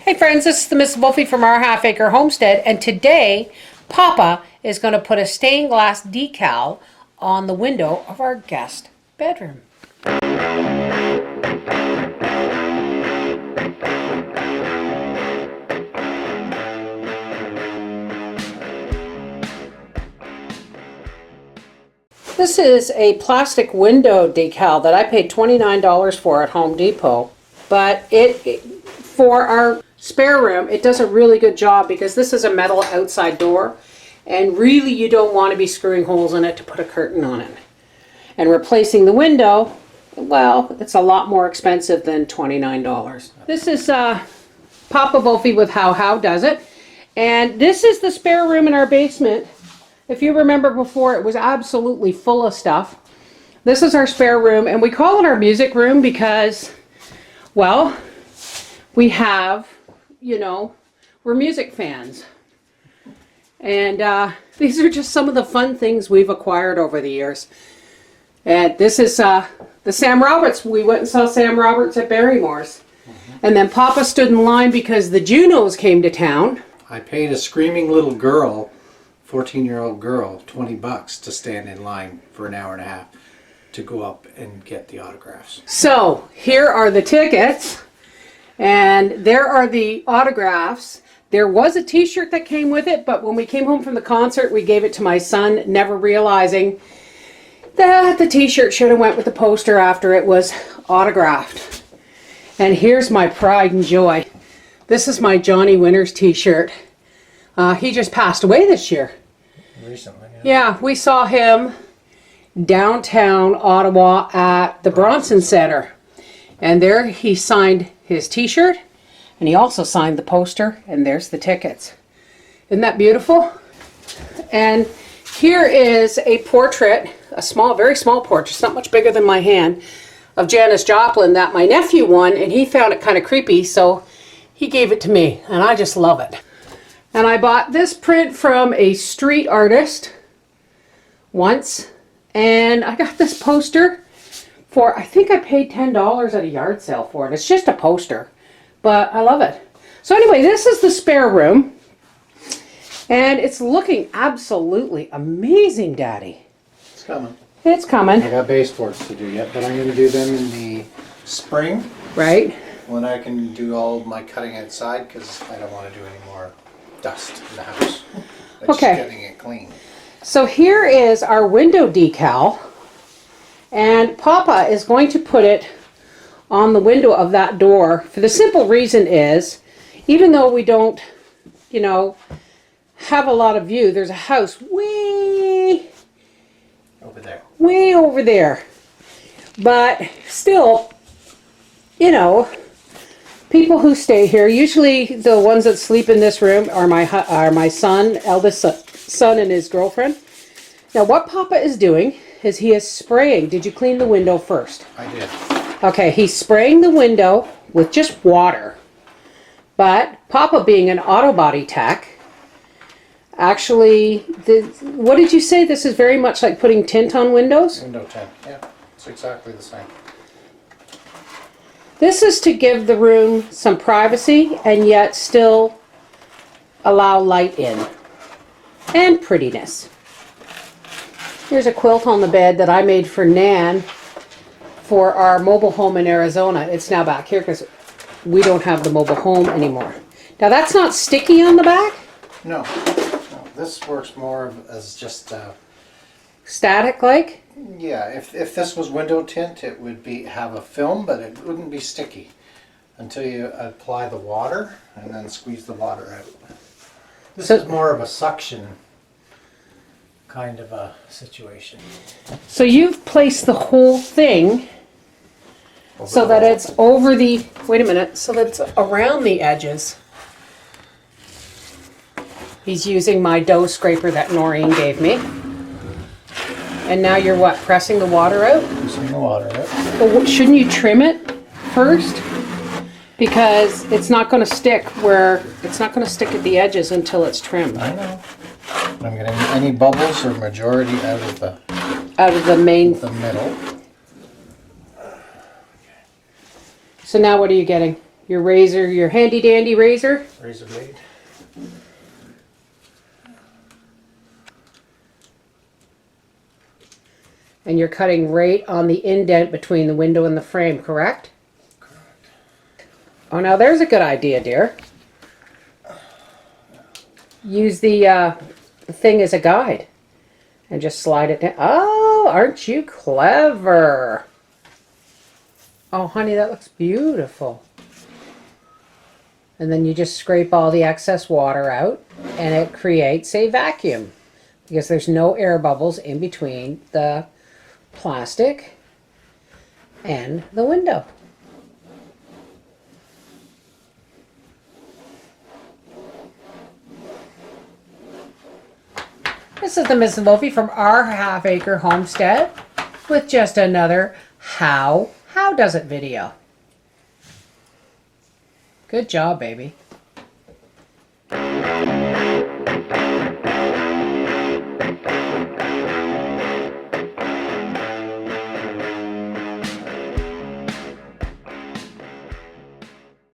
Hey friends, this is the Miss Wolfie from our Half Acre Homestead, and today Papa is going to put a stained glass decal on the window of our guest bedroom. This is a plastic window decal that I paid $29 for at Home Depot, but for our spare room, it does a really good job because this is a metal outside door, and really you don't want to be screwing holes in it to put a curtain on it. And replacing the window, well, it's a lot more expensive than $29. This is Papa Wolfie with How Does It, and this is the spare room in our basement. If you remember before, it was absolutely full of stuff. This is our spare room, and we call it our music room because, well, we have, we're music fans. And these are just some of the fun things we've acquired over the years. And this is the Sam Roberts. We went and saw Sam Roberts at Barrymore's. And then Papa stood in line because the Junos came to town. I paid a screaming little girl, 14-year-old girl, $20 to stand in line for an hour and a half to go up and get the autographs. So here are the tickets, and there are the autographs. There was a t-shirt that came with it, but when we came home from the concert, we gave it to my son, never realizing that the t-shirt should have went with the poster after it was autographed. And here's my pride and joy. This is my Johnny Winters t-shirt. He just passed away this year. Recently, yeah. We saw him downtown Ottawa at the Bronson Center. And there he signed his t-shirt, and he also signed the poster, and there's the tickets. Isn't that beautiful? And here is a portrait, a small, very small portrait, it's not much bigger than my hand, of Janis Joplin that my nephew won, and he found it kind of creepy, so he gave it to me, and I just love it. And I bought this print from a street artist once, and I got this poster for, I think I paid $10 at a yard sale for it. It's just a poster, but I love it. So anyway, this is the spare room, and it's looking absolutely amazing, Daddy. It's coming. It's coming. I got baseboards to do yet, but I'm going to do them in the spring. Right. When I can do all of my cutting outside, because I don't want to do any more dust in the house. It's Okay. just getting it clean. So here is our window decal, and Papa is going to put it on the window of that door for the simple reason is, even though we don't, have a lot of view, there's a house way over there. But still, people who stay here, usually the ones that sleep in this room are my son, eldest son and his girlfriend. Now what Papa is doing is he is spraying. Did you clean the window first? I did. Okay, he's spraying the window with just water. But Papa, being an auto body tech, actually, what did you say? This is very much like putting tint on windows? Window tint, yeah. It's exactly the same. This is to give the room some privacy and yet still allow light in and prettiness. Here's a quilt on the bed that I made for Nan for our mobile home in Arizona. It's now back here because we don't have the mobile home anymore. Now that's not sticky on the back? No. This works more as just Static like? yeah, if this was window tint, it would have a film, but it wouldn't be sticky until you apply the water and then squeeze the water out. This is more of a suction kind of a situation. So you've placed the whole thing so that it's over the, wait a minute, so that it's around the edges. He's using my dough scraper that Noreen gave me. And now you're what, pressing the water out? Pressing the water out. But shouldn't you trim it first? Because it's not going to stick at the edges until it's trimmed. I know. I'm getting any bubbles or majority out of the main. The middle. So now what are you getting? your razor, your handy dandy razor. Razor blade. And you're cutting right on the indent between the window and the frame, correct? Correct. Oh, now there's a good idea, dear. Use the thing as a guide and just slide it down. Oh, aren't you clever? Oh, honey, that looks beautiful. And then you just scrape all the excess water out and it creates a vacuum because there's no air bubbles in between the plastic and the window. This is the Miss Lofi from our half-acre homestead with just another how does it video. Good job, baby.